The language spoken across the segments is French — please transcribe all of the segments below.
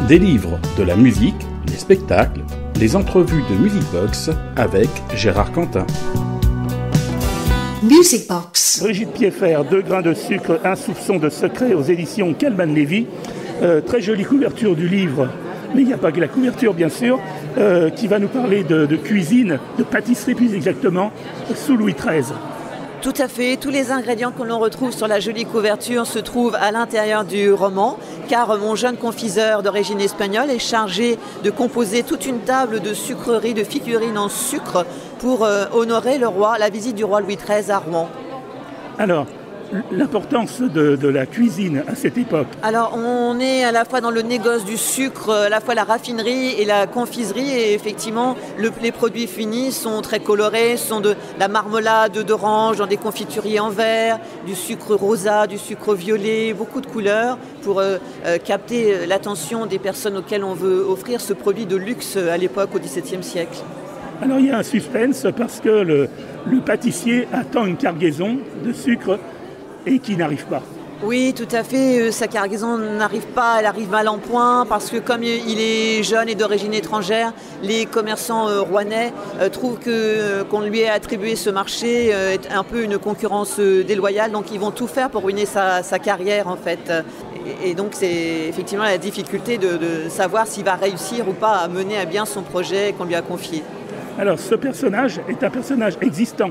Des livres, de la musique, des spectacles, les entrevues de Musicbox avec Gérard Quentin. Musicbox. Brigitte Pieffert, 2 grains de sucre, un soupçon de secret aux éditions Calman Levy. Très jolie couverture du livre, mais il n'y a pas que la couverture bien sûr, qui va nous parler de cuisine, de pâtisserie plus exactement, sous Louis XIII. Tout à fait, tous les ingrédients que l'on retrouve sur la jolie couverture se trouvent à l'intérieur du roman, car mon jeune confiseur d'origine espagnole est chargé de composer toute une table de sucreries, de figurines en sucre pour honorer le roi, la visite du roi Louis XIII à Rouen. Alors, l'importance de la cuisine à cette époque. Alors on est à la fois dans le négoce du sucre, à la fois la raffinerie et la confiserie, et effectivement les produits finis sont très colorés, sont de la marmelade d'orange dans des confituriers en verre, du sucre rosa, du sucre violet, beaucoup de couleurs pour capter l'attention des personnes auxquelles on veut offrir ce produit de luxe à l'époque au XVIIe siècle. Alors il y a un suspense parce que le pâtissier attend une cargaison de sucre et qui n'arrive pas. Oui, tout à fait. Sa cargaison n'arrive pas, elle arrive mal en point parce que comme il est jeune et d'origine étrangère, les commerçants rouennais trouvent qu'on lui ait attribué ce marché est un peu une concurrence déloyale, donc ils vont tout faire pour ruiner sa carrière en fait. Et donc c'est effectivement la difficulté de savoir s'il va réussir ou pas à mener à bien son projet qu'on lui a confié. Alors ce personnage est un personnage existant.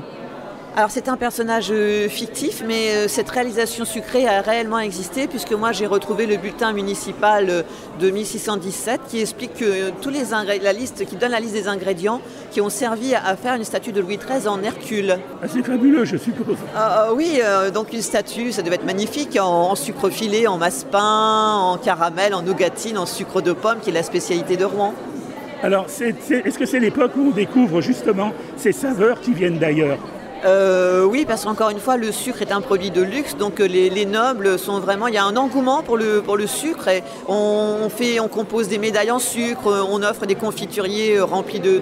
Alors c'est un personnage fictif, mais cette réalisation sucrée a réellement existé puisque moi j'ai retrouvé le bulletin municipal de 1617 qui explique que la liste, qui donne la liste des ingrédients qui ont servi à faire une statue de Louis XIII en Hercule. Ah, c'est fabuleux, je suppose. Oui, donc une statue, ça devait être magnifique, en sucre filé, en massepain, en caramel, en nougatine, en sucre de pomme, qui est la spécialité de Rouen. Alors est-ce que c'est l'époque où on découvre justement ces saveurs qui viennent d'ailleurs ? Oui, parce qu'encore une fois, le sucre est un produit de luxe, donc les nobles sont vraiment... Il y a un engouement pour le sucre et on compose des médailles en sucre, on offre des confituriers remplis de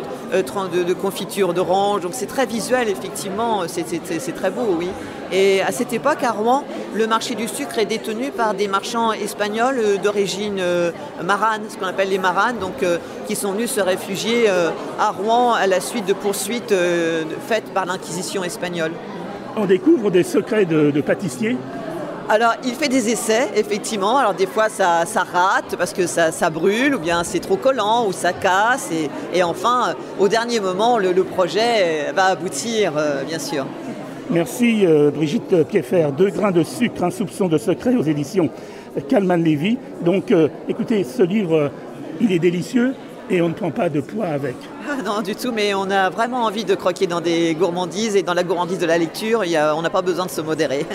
confitures d'orange, donc c'est très visuel, effectivement, c'est très beau, oui. Et à cette époque, à Rouen, le marché du sucre est détenu par des marchands espagnols d'origine marane, ce qu'on appelle les maranes, donc qui sont venus se réfugier à Rouen à la suite de poursuites faites par l'Inquisition espagnole. On découvre des secrets de pâtissiers. Alors, il fait des essais, effectivement. Alors, des fois, ça rate parce que ça brûle, ou bien c'est trop collant, ou ça casse. Et enfin, au dernier moment, le projet va aboutir, bien sûr. Merci Brigitte Pieffert, 2 grains de sucre, un soupçon de secret aux éditions Calman Levy. Donc écoutez, ce livre, il est délicieux et on ne prend pas de poids avec. Ah non, du tout, mais on a vraiment envie de croquer dans des gourmandises et dans la gourmandise de la lecture, on n'a pas besoin de se modérer.